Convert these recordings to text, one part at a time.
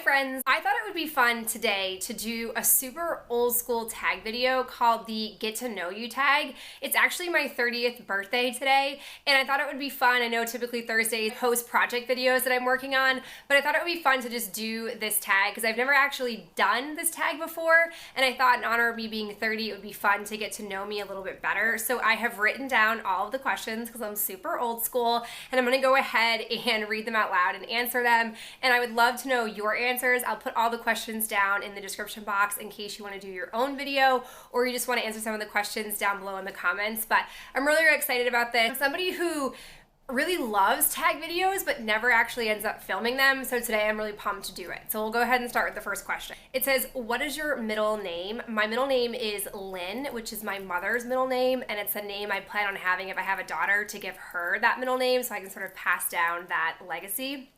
friends, I thought it would be fun today to do a super old school tag video called the Get to Know You tag. It's actually my 30th birthday today, and I thought it would be fun. I know typically Thursdays post project videos that I'm working on, but I thought it would be fun to just do this tag because I've never actually done this tag before, and I thought in honor of me being 30, it would be fun to get to know me a little bit better. So I have written down all of the questions because I'm super old school, and I'm gonna go ahead and read them out loud and answer them, and I would love to know your answers. I'll put all the questions down in the description box in case you want to do your own video or you just want to answer some of the questions down below in the comments. But I'm really excited about this. I'm somebody who really loves tag videos but never actually ends up filming them, so today I'm really pumped to do it. So we'll go ahead and start with the first question. It says, what is your middle name? My middle name is Lynn, which is my mother's middle name, and it's a name I plan on having if I have a daughter, to give her that middle name so I can sort of pass down that legacy.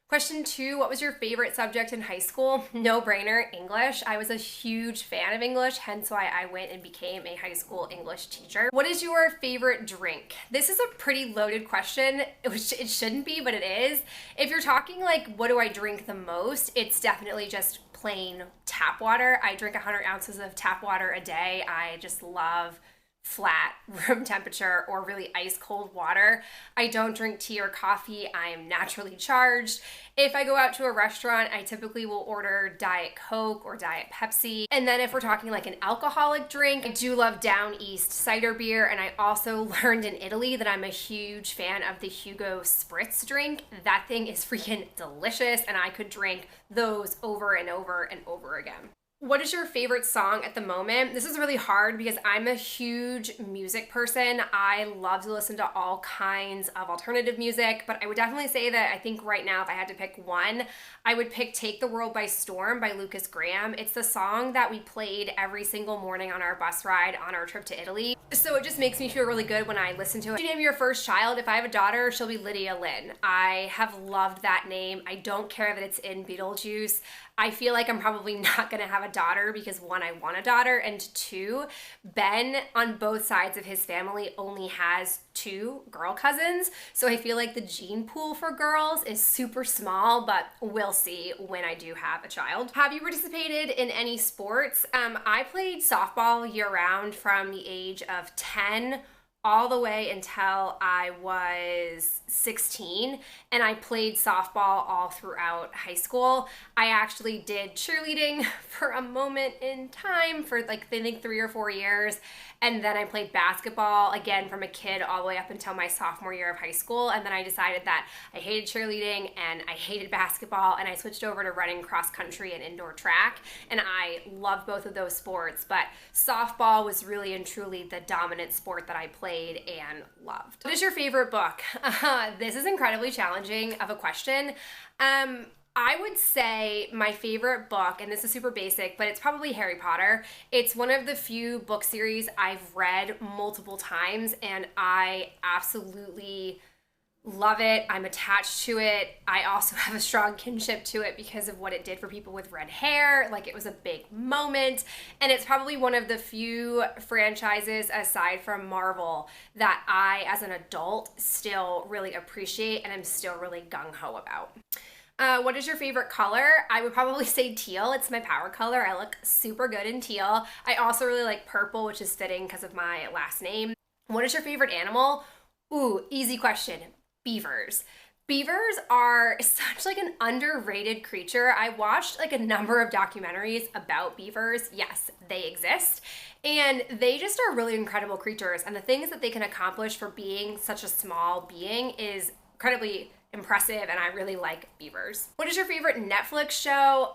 Question 2, what was your favorite subject in high school? No brainer, English. I was a huge fan of English, hence why I went and became a high school English teacher. What is your favorite drink? This is a pretty loaded question, which it shouldn't be, but it is. If you're talking like, what do I drink the most? It's definitely just plain tap water. I drink 100 ounces of tap water a day. I just love flat room temperature or really ice cold water. I don't drink tea or coffee. I am naturally charged. If I go out to a restaurant, I typically will order Diet Coke or Diet Pepsi. And then if we're talking like an alcoholic drink, I do love Down East cider beer. And I also learned in Italy that I'm a huge fan of the Hugo Spritz drink. That thing is freaking delicious, and I could drink those over and over and over again. What is your favorite song at the moment? This is really hard because I'm a huge music person. I love to listen to all kinds of alternative music, but I would definitely say that I think right now if I had to pick one, I would pick Take the World by Storm by Lucas Graham. It's the song that we played every single morning on our bus ride on our trip to Italy. So it just makes me feel really good when I listen to it. Name your first child. If I have a daughter, she'll be Lydia Lynn. I have loved that name. I don't care that it's in Beetlejuice. I feel like I'm probably not gonna have a daughter because one, I want a daughter, and two, Ben on both sides of his family only has 2 girl cousins. So I feel like the gene pool for girls is super small, but we'll see when I do have a child. Have you participated in any sports? I played softball year round from the age of 10 all the way until I was 16, and I played softball all throughout high school. I actually did cheerleading for a moment in time for like I think 3 or 4 years, and then I played basketball again from a kid all the way up until my sophomore year of high school, and then I decided that I hated cheerleading and I hated basketball, and I switched over to running cross country and indoor track, and I loved both of those sports, but softball was really and truly the dominant sport that I played and loved. What is your favorite book? This is incredibly challenging of a question. I would say my favorite book, and this is super basic, but it's probably Harry Potter. It's one of the few book series I've read multiple times, and I absolutely love it. I'm attached to it. I also have a strong kinship to it because of what it did for people with red hair. Like, it was a big moment, and it's probably one of the few franchises aside from Marvel that I, as an adult, still really appreciate and I'm still really gung-ho about. What is your favorite color? I would probably say teal. It's my power color. I look super good in teal. I also really like purple, which is fitting because of my last name. What is your favorite animal? Ooh, easy question. Beavers. Beavers are such like an underrated creature. I watched like a number of documentaries about beavers. Yes, they exist. And they just are really incredible creatures. And the things that they can accomplish for being such a small being is incredibly impressive, and I really like beavers. What is your favorite Netflix show?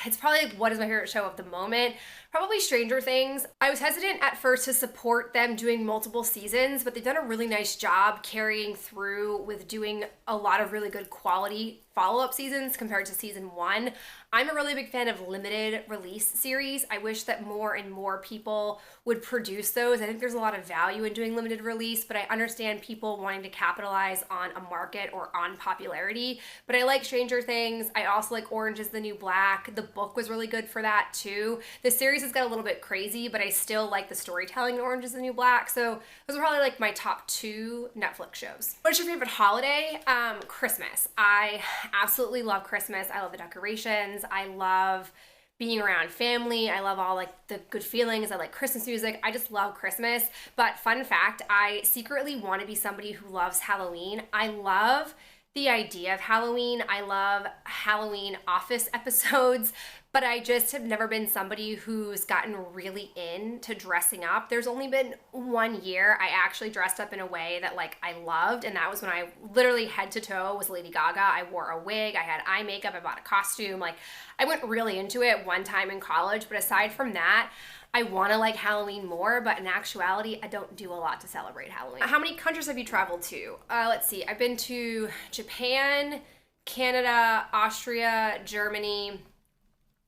It's probably like, what is my favorite show of the moment? Probably Stranger Things. I was hesitant at first to support them doing multiple seasons, but they've done a really nice job carrying through with doing a lot of really good quality follow-up seasons compared to season 1. I'm a really big fan of limited release series. I wish that more and more people would produce those. I think there's a lot of value in doing limited release, but I understand people wanting to capitalize on a market or on popularity. But I like Stranger Things. I also like Orange is the New Black. The book was really good for that too. The series series has got a little bit crazy, but I still like the storytelling in Orange is the New Black. So those are probably like my top 2 Netflix shows. What's your favorite holiday? Christmas. I absolutely love Christmas. I love the decorations. I love being around family. I love all like the good feelings. I like Christmas music. I just love Christmas. But fun fact, I secretly want to be somebody who loves Halloween. I love the idea of Halloween. I love Halloween Office episodes, but I just have never been somebody who's gotten really into dressing up. There's only been 1 year I actually dressed up in a way that like I loved, and that was when I literally head to toe was Lady Gaga. I wore a wig, I had eye makeup, I bought a costume. Like I went really into it one time in college, but aside from that, I want to like Halloween more, but in actuality, I don't do a lot to celebrate Halloween. How many countries have you traveled to? Let's see. I've been to Japan, Canada, Austria, Germany,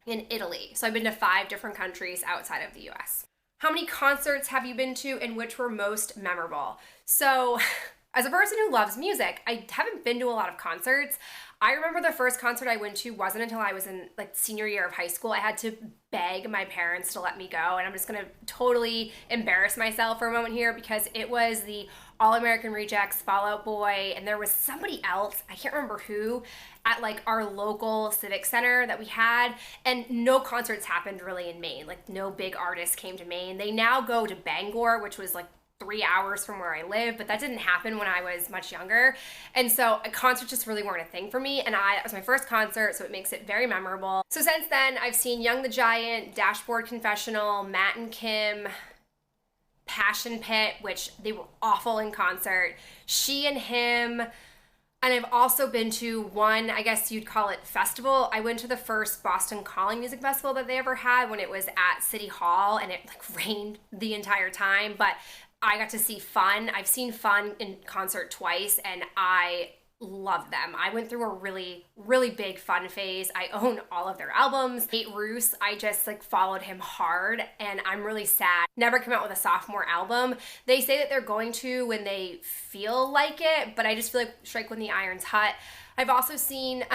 and Italy. So I've been to 5 different countries outside of the US. How many concerts have you been to and which were most memorable? So as a person who loves music, I haven't been to a lot of concerts. I remember the first concert I went to wasn't until I was in like senior year of high school. I had to beg my parents to let me go, and I'm just gonna totally embarrass myself for a moment here because it was the All American Rejects, Fall Out Boy, and there was somebody else, I can't remember who, at like our local civic center that we had, and no concerts happened really in Maine. Like no big artists came to Maine. They now go to Bangor, which was like 3 hours from where I live, but that didn't happen when I was much younger. And so concerts just really weren't a thing for me. And it was my first concert, so it makes it very memorable. So since then, I've seen Young the Giant, Dashboard Confessional, Matt and Kim, Passion Pit, which they were awful in concert, She and Him. And I've also been to one, I guess you'd call it festival. I went to the first Boston Calling Music Festival that they ever had when it was at City Hall, and it like rained the entire time, but I got to see Fun. I've seen Fun in concert twice, and I love them. I went through a really, really big Fun phase. I own all of their albums. Nate Roos, I just like followed him hard, and I'm really sad. Never come out with a sophomore album. They say that they're going to when they feel like it, but I just feel like strike when the iron's hot. I've also seen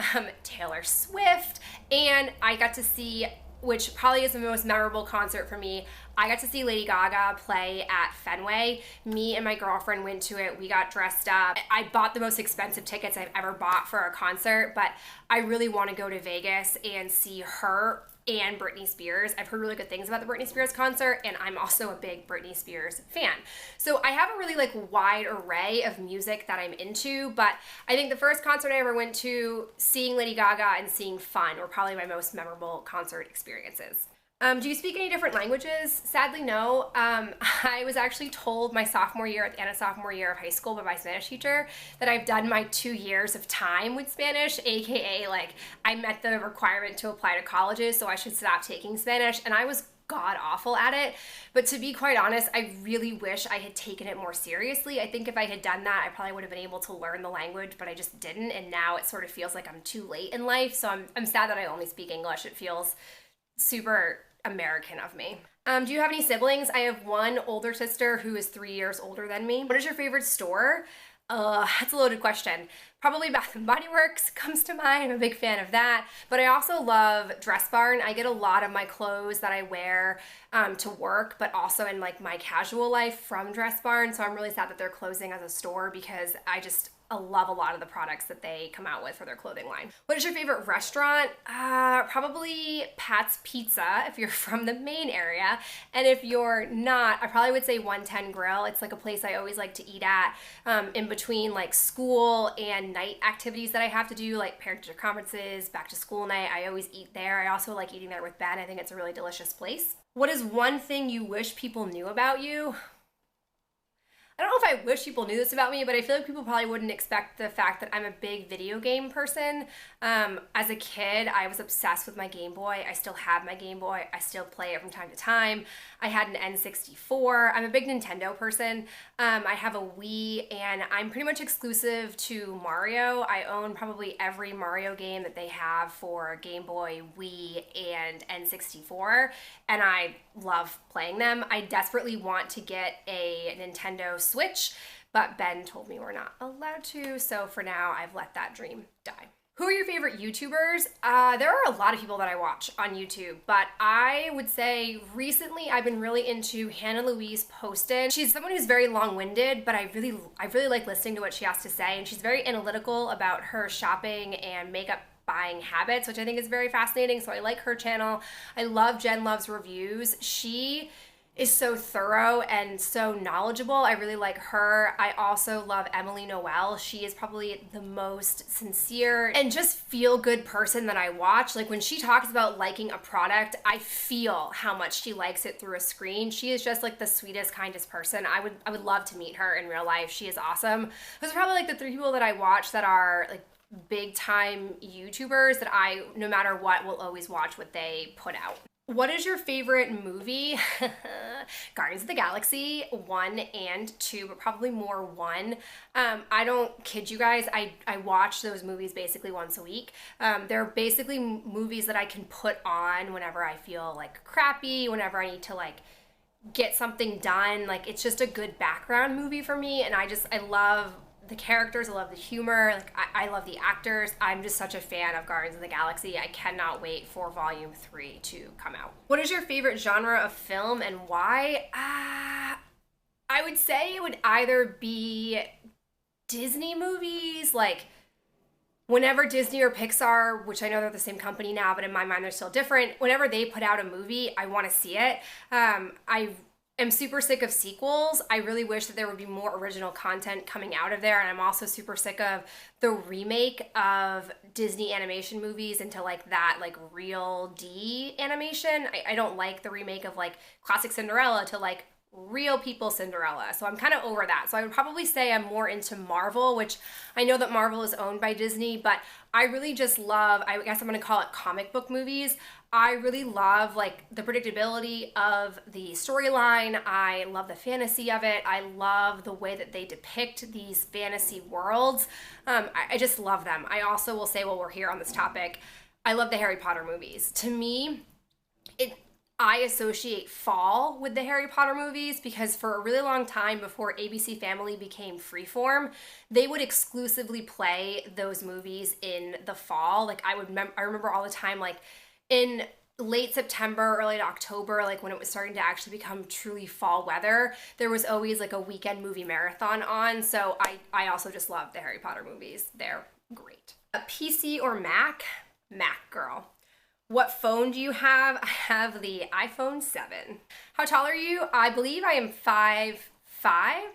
Taylor Swift, and I got to see, which probably is the most memorable concert for me, I got to see Lady Gaga play at Fenway. Me and my girlfriend went to it. We got dressed up. I bought the most expensive tickets I've ever bought for a concert, but I really want to go to Vegas and see her and Britney Spears. I've heard really good things about the Britney Spears concert, and I'm also a big Britney Spears fan. So I have a really like wide array of music that I'm into, but I think the first concert I ever went to, seeing Lady Gaga and seeing Fun were probably my most memorable concert experiences. Do you speak any different languages? Sadly, no. I was actually told my sophomore year, at the end of sophomore year of high school by my Spanish teacher, that I've done my 2 years of time with Spanish, aka like I met the requirement to apply to colleges, so I should stop taking Spanish, and I was god awful at it. But to be quite honest, I really wish I had taken it more seriously. I think if I had done that, I probably would have been able to learn the language, but I just didn't, and now it sort of feels like I'm too late in life, so I'm sad that I only speak English. It feels super American of me. Do you have any siblings? I have one older sister who is 3 years older than me. What is your favorite store? That's a loaded question. Probably Bath & Body Works comes to mind. I'm a big fan of that. But I also love Dress Barn. I get a lot of my clothes that I wear to work, but also in like my casual life from Dress Barn. So I'm really sad that they're closing as a store because I love a lot of the products that they come out with for their clothing line. What is your favorite restaurant? Probably Pat's Pizza if you're from the Maine area. And if you're not, I probably would say 110 Grill. It's like a place I always like to eat at in between like school and night activities that I have to do, like parent-teacher conferences, back to school night. I always eat there. I also like eating there with Ben. I think it's a really delicious place. What is one thing you wish people knew about you? I don't know if I wish people knew this about me, but I feel like people probably wouldn't expect the fact that I'm a big video game person. As a kid, I was obsessed with my Game Boy. I still have my Game Boy. I still play it from time to time. I had an N64. I'm a big Nintendo person. I have a Wii, and I'm pretty much exclusive to Mario. I own probably every Mario game that they have for Game Boy, Wii, and N64, and I love playing them. I desperately want to get a Nintendo Switch, but Ben told me we're not allowed to, so for now I've let that dream die. Who are your favorite YouTubers? There are a lot of people that I watch on YouTube, but I would say recently I've been really into Hannah Louise Poston. She's someone who's very long-winded, but I really like listening to what she has to say, and she's very analytical about her shopping and makeup buying habits, which I think is very fascinating. So I like her channel. I love Jen Loves Reviews. She is so thorough and so knowledgeable. I really like her. I also love Emily Noel. She is probably the most sincere and just feel good person that I watch. Like when she talks about liking a product, I feel how much she likes it through a screen. She is just like the sweetest, kindest person. I would love to meet her in real life. She is awesome. Those are probably like the 3 people that I watch that are like big time YouTubers that I, no matter what, will always watch what they put out. What is your favorite movie? Guardians of the Galaxy 1 and 2, but probably more 1. I don't kid you guys, I watch those movies basically once a week. They're basically movies that I can put on whenever I feel like crappy, whenever I need to like get something done. Like it's just a good background movie for me, and I love the characters, I love the humor, like I love the actors. I'm just such a fan of Guardians of the Galaxy. I cannot wait for Volume 3 to come out. What is your favorite genre of film and why? I would say it would either be Disney movies, like whenever Disney or Pixar, which I know they're the same company now, but in my mind they're still different, whenever they put out a movie, I want to see it. I'm super sick of sequels. I really wish that there would be more original content coming out of there, and I'm also super sick of the remake of Disney animation movies into like that like real D animation. I don't like the remake of like classic Cinderella to like real people Cinderella. So I'm kind of over that. So I would probably say I'm more into Marvel, which I know that Marvel is owned by Disney, but I really just love, I guess I'm going to call it comic book movies. I really love like the predictability of the storyline. I love the fantasy of it. I love the way that they depict these fantasy worlds. I just love them. I also will say, while we're here on this topic, I love the Harry Potter movies. To me, I associate fall with the Harry Potter movies because for a really long time before ABC Family became Freeform, they would exclusively play those movies in the fall. Like I remember all the time, like in late September, early October, like when it was starting to actually become truly fall weather, there was always like a weekend movie marathon on. So I also just love the Harry Potter movies. They're great. A PC or Mac? Mac girl. What phone do you have? I have the iPhone 7. How tall are you? I believe I am 5'5"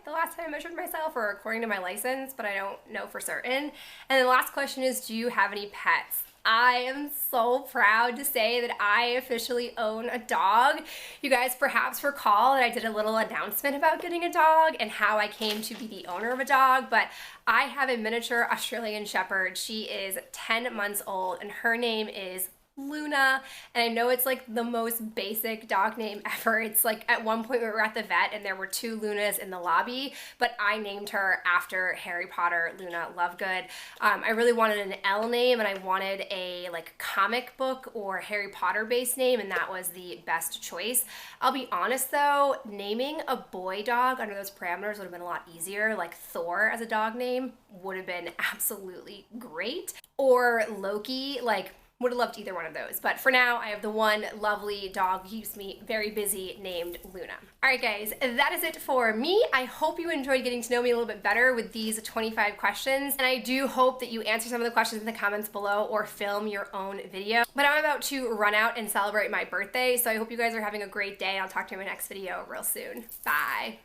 the last time I measured myself, or according to my license, but I don't know for certain. And the last question is, do you have any pets? I am so proud to say that I officially own a dog. You guys perhaps recall that I did a little announcement about getting a dog and how I came to be the owner of a dog, but I have a miniature Australian Shepherd. She is 10 months old and her name is Luna, and I know it's like the most basic dog name ever. It's like at one point we were at the vet and there were 2 Lunas in the lobby, but I named her after Harry Potter, Luna Lovegood. I really wanted an L name, and I wanted a like comic book or Harry Potter based name, and that was the best choice. I'll be honest though, naming a boy dog under those parameters would have been a lot easier. Like Thor as a dog name would have been absolutely great, or Loki, like would have loved either one of those. But for now, I have the one lovely dog who keeps me very busy named Luna. All right, guys, that is it for me. I hope you enjoyed getting to know me a little bit better with these 25 questions. And I do hope that you answer some of the questions in the comments below or film your own video. But I'm about to run out and celebrate my birthday, so I hope you guys are having a great day. I'll talk to you in my next video real soon. Bye.